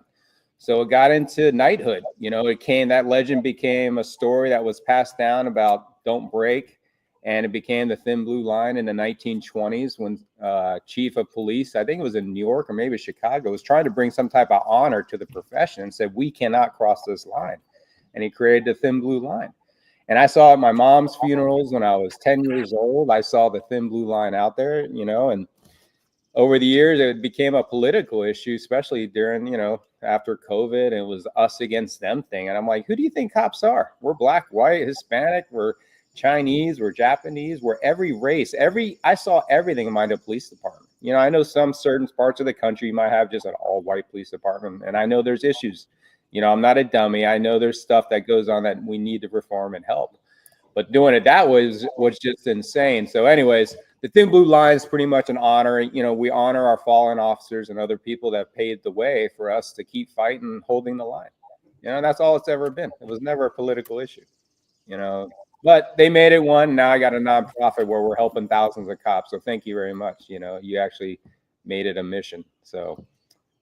So it got into knighthood. That legend became a story that was passed down about don't break. And it became the thin blue line in the 1920s when chief of police, I think it was in New York or maybe Chicago, was trying to bring some type of honor to the profession and said, we cannot cross this line. And he created the thin blue line. And I saw at my mom's funerals when I was 10 years old, I saw the thin blue line out there, and over the years, it became a political issue, especially during, after COVID, and it was us against them thing. And I'm like, who do you think cops are? We're black, white, Hispanic, we're Chinese, we're Japanese, we're every race. I saw everything in my police department. I know some certain parts of the country you might have just an all white police department. And I know there's issues. I'm not a dummy. I know there's stuff that goes on that we need to reform and help. But doing it that way was just insane. So anyways, the thin blue line is pretty much an honor. We honor our fallen officers and other people that paved the way for us to keep fighting and holding the line. That's all it's ever been. It was never a political issue, but they made it one. Now I got a nonprofit where we're helping thousands of cops. So thank you very much. You actually made it a mission. So,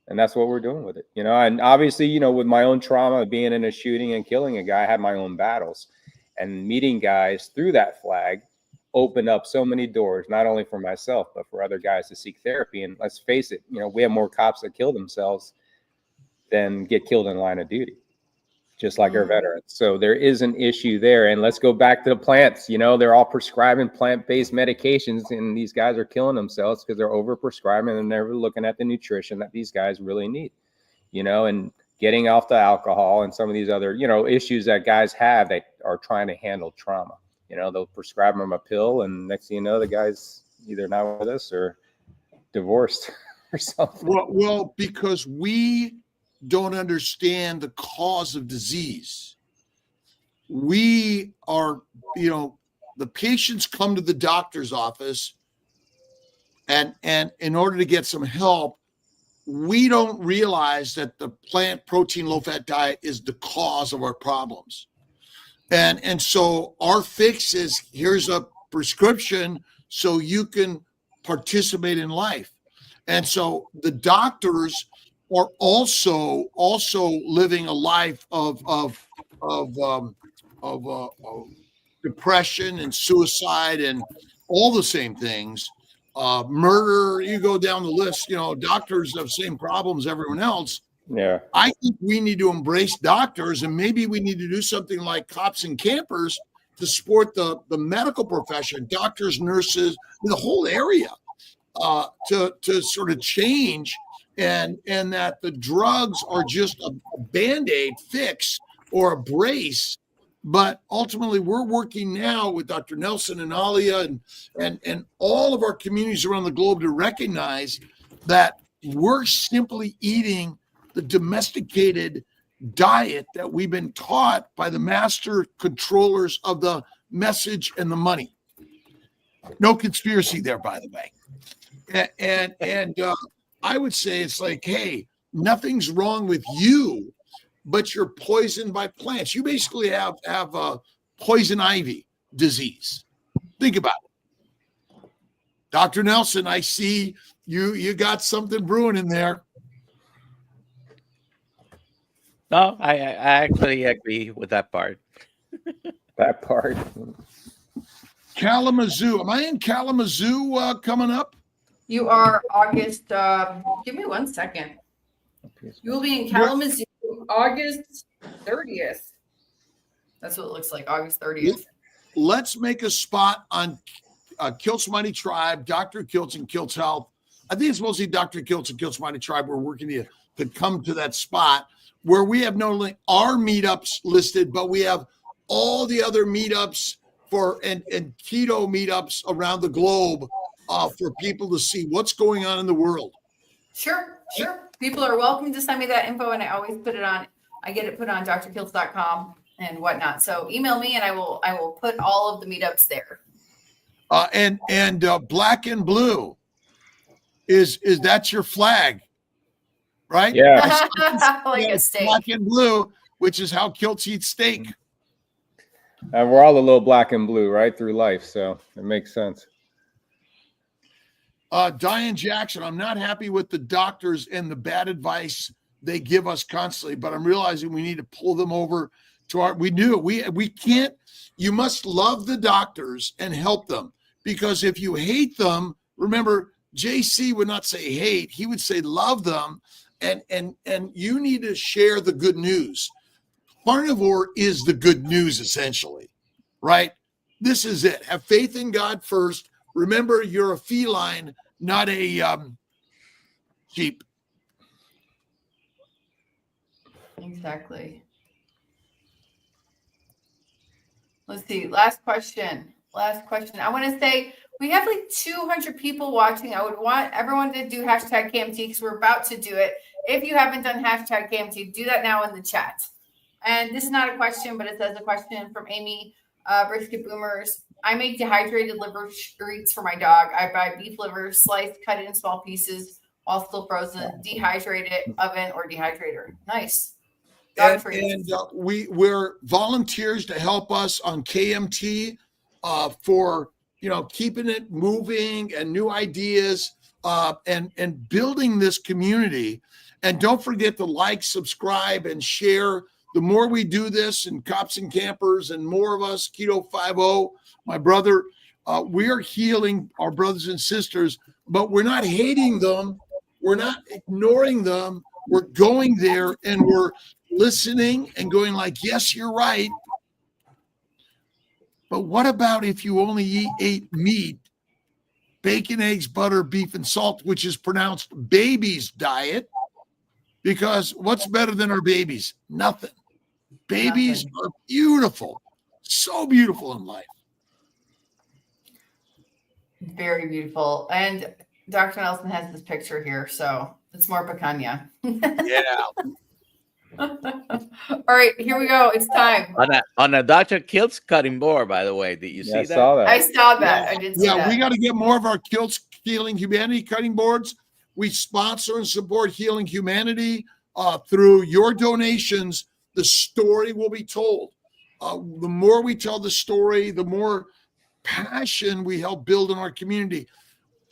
and that's what we're doing with it, and obviously, with my own trauma of being in a shooting and killing a guy, I had my own battles, and meeting guys through that flag opened up so many doors, not only for myself, but for other guys to seek therapy. And let's face it, we have more cops that kill themselves than get killed in line of duty, just like our veterans. So there is an issue there. And let's go back to the plants. They're all prescribing plant-based medications, and these guys are killing themselves because they're over-prescribing and never looking at the nutrition that these guys really need, and getting off the alcohol and some of these other, issues that guys have that are trying to handle trauma. They'll prescribe them a pill, and next thing you know, the guy's either not with us or divorced or something. Well, because we don't understand the cause of disease. We are, the patients come to the doctor's office and in order to get some help, we don't realize that the plant protein low-fat diet is the cause of our problems. And so our fix is, here's a prescription so you can participate in life. And so the doctors are also living a life of depression and suicide and all the same things. Murder, you go down the list, doctors have the same problems everyone else. Yeah. I think we need to embrace doctors, and maybe we need to do something like cops and campers to support the medical profession, doctors, nurses, the whole area, to sort of change, and that the drugs are just a Band-Aid fix or a brace. But ultimately, we're working now with Dr. Nelson and Alia and all of our communities around the globe to recognize that we're simply eating the domesticated diet that we've been taught by the master controllers of the message and the money. No conspiracy there, by the way. And I would say it's like, hey, nothing's wrong with you, but you're poisoned by plants. You basically have a poison ivy disease. Think about it. Dr. Nelson, I see you got something brewing in there. No, I actually agree with that part. That part. Kalamazoo. Am I in Kalamazoo coming up? You are August. Give me 1 second. You will be in Kalamazoo August 30th. That's what it looks like, August 30th. Let's make a spot on Kilt's Mighty Tribe, Dr. Kilt's and Kilt's Health. I think it's mostly Dr. Kilt's and Kilt's Mighty Tribe. We're working to come to that spot where we have not only our meetups listed, but we have all the other meetups and keto meetups around the globe for people to see what's going on in the world. Sure. People are welcome to send me that info, and I always put it on. I get it put on drkiltz.com and whatnot. So email me, and I will put all of the meetups there. And black and blue is that's your flag, right? Yeah. Like a steak. Black and blue, which is how Kiltz eats steak. And we're all a little black and blue, right, through life. So it makes sense. Diane Jackson, I'm not happy with the doctors and the bad advice they give us constantly, but I'm realizing we need to pull them over to we can't. You must love the doctors and help them, because if you hate them, remember, JC would not say hate, he would say love them, and you need to share the good news. Carnivore is the good news, essentially, right? This is it. Have faith in God first. Remember, you're a feline, not a sheep. Exactly. Let's see. Last question. I want to say we have like 200 people watching. I would want everyone to do hashtag KMT because we're about to do it. If you haven't done hashtag KMT, do that now in the chat. And this is not a question, but it says a question from Amy Brisket Boomers. I make dehydrated liver treats for my dog. I buy beef liver, sliced, cut it in small pieces while still frozen, dehydrate it, oven or dehydrator. Nice. And we're volunteers to help us on KMT for keeping it moving and new ideas and building this community. And don't forget to like, subscribe, and share. The more we do this, and Cops and Campers and more of us, KetoFive-0, my brother, we are healing our brothers and sisters, but we're not hating them. We're not ignoring them. We're going there and we're listening and going like, yes, you're right. But what about if you only ate meat, bacon, eggs, butter, beef, and salt, which is pronounced baby's diet? Because what's better than our babies? Nothing. Babies are beautiful. So beautiful in life. Very beautiful. And Dr. Nelson has this picture here, so it's more picanha. Yeah. All right, here we go. It's time. On a Dr. Kiltz cutting board, by the way. Did you see that? I saw that. I saw that. I did see that. Yeah, we got to get more of our Kiltz Healing Humanity cutting boards. We sponsor and support Healing Humanity through your donations. The story will be told. The more we tell the story, the more passion we help build in our community.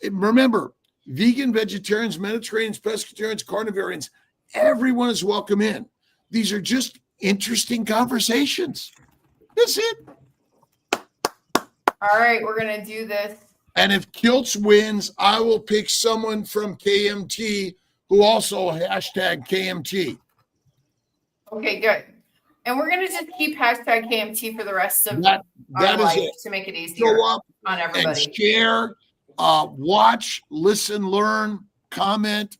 And remember, vegan, vegetarians, Mediterraneans, pescatarians, carnivarians, everyone is welcome in. These are just interesting conversations. That's it. All right, we're going to do this. And if Kiltz wins, I will pick someone from KMT who also hashtag KMT. Okay, good. And we're going to just keep hashtag KMT for the rest of that our life it. to make it easier Go up on everybody. and share, watch, listen, learn, comment,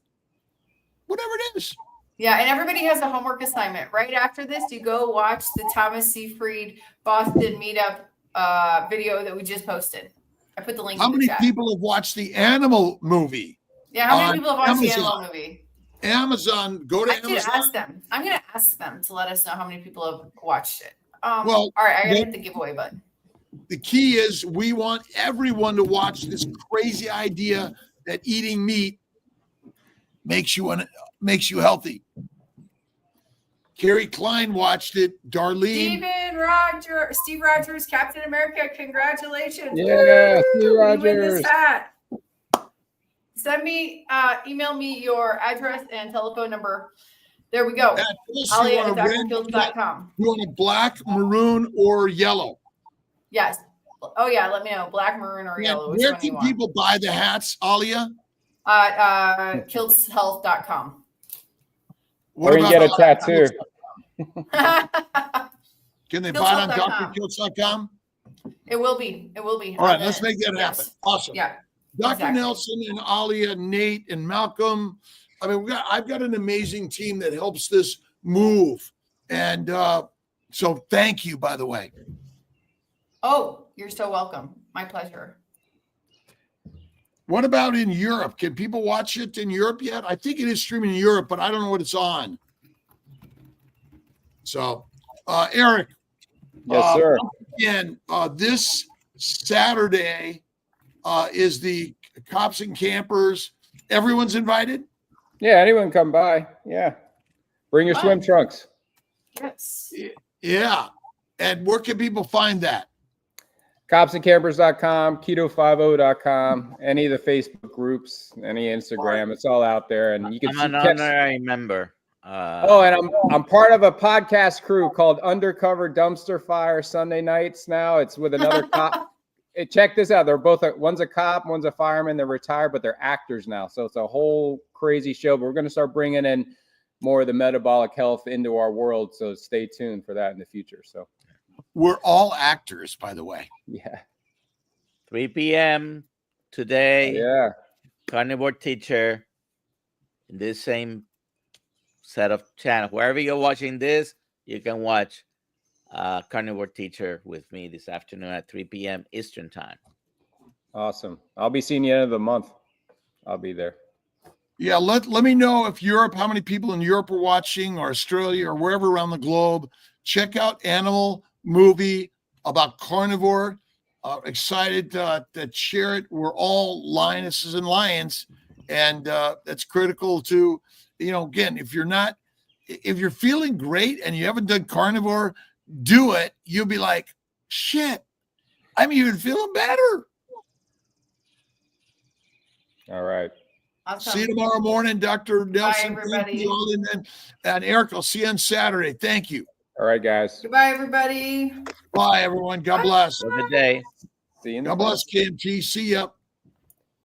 whatever it is. Yeah, and everybody has a homework assignment. Right after this, you go watch the Thomas Seyfried Boston meetup video that we just posted. I put the link How in the many chat. people have watched the Animal movie? Yeah, how many people have watched Amazon. the Animal movie? Amazon, go to I should Amazon. ask them. I'm going to ask them to let us know how many people have watched it. Well, all right, I got to hit the giveaway button. The key is we want everyone to watch this crazy idea that eating meat makes you healthy. Carrie Klein watched it. Darlene. Steve Rogers, Captain America, congratulations. Yeah, Steve You win Rogers. this hat. Send me, email me your address and telephone number. There we go. Ali at drkiltz.com. You want a black, maroon, or yellow? Yes. Oh, yeah. Let me know. Black, maroon, or yellow. Which Where one you can want? people buy the hats, Alia? Kiltzhealth.com. Or you can get a tattoo. Can they buy it on Kiltzhealth.com. drkiltz.com? It will be. It will be. All right, let's make that happen. Awesome. Yeah. Dr. Exactly. Nelson and Alia, Nate and Malcolm. I mean, I've got an amazing team that helps this move. And so thank you, by the way. Oh, You're so welcome. My pleasure. What about in Europe? Can people watch it in Europe yet? I think it is streaming in Europe, but I don't know what it's on. So, Eric. Yes, sir. Again, this Saturday is the Cops and Campers. Everyone's invited? Yeah, anyone come by. Yeah. Bring your swim trunks. Yes. Yeah. And where can people find that? Copsandcampers.com, KetoFive-0.com, any of the Facebook groups, any Instagram, it's all out there. And you can I'm an honorary member. And I'm part of a podcast crew called Undercover Dumpster Fire Sunday nights now. It's with another cop. Check this out. They're both, one's a cop, one's a fireman. They're retired, but they're actors now. So it's a whole crazy show. But we're going to start bringing in more of the metabolic health into our world. So stay tuned for that in the future. So we're all actors, by the way. Yeah. 3 p.m. today. Yeah. Carnivore Teacher in this same set of channel. Wherever you're watching this, you can watch Carnivore Teacher with me this afternoon at 3 p.m. Eastern time. Awesome. I'll be seeing you end of the month. I'll be there. Yeah, let me know if Europe, how many people in Europe are watching, or Australia, or wherever around the globe. Check out Animal movie about carnivore. Excited to share it. We're all lionesses and lions, and that's critical to, again, if you're feeling great and you haven't done carnivore, do it. You'll be like, shit, I'm even feeling better. All right. Awesome. See you tomorrow morning, Dr. Nelson. Bye, everybody. And Eric, I'll see you on Saturday. Thank you. All right, guys. Goodbye, everybody. Bye, everyone. God bless. Have a good day. See you in the God bless, KMT. See ya.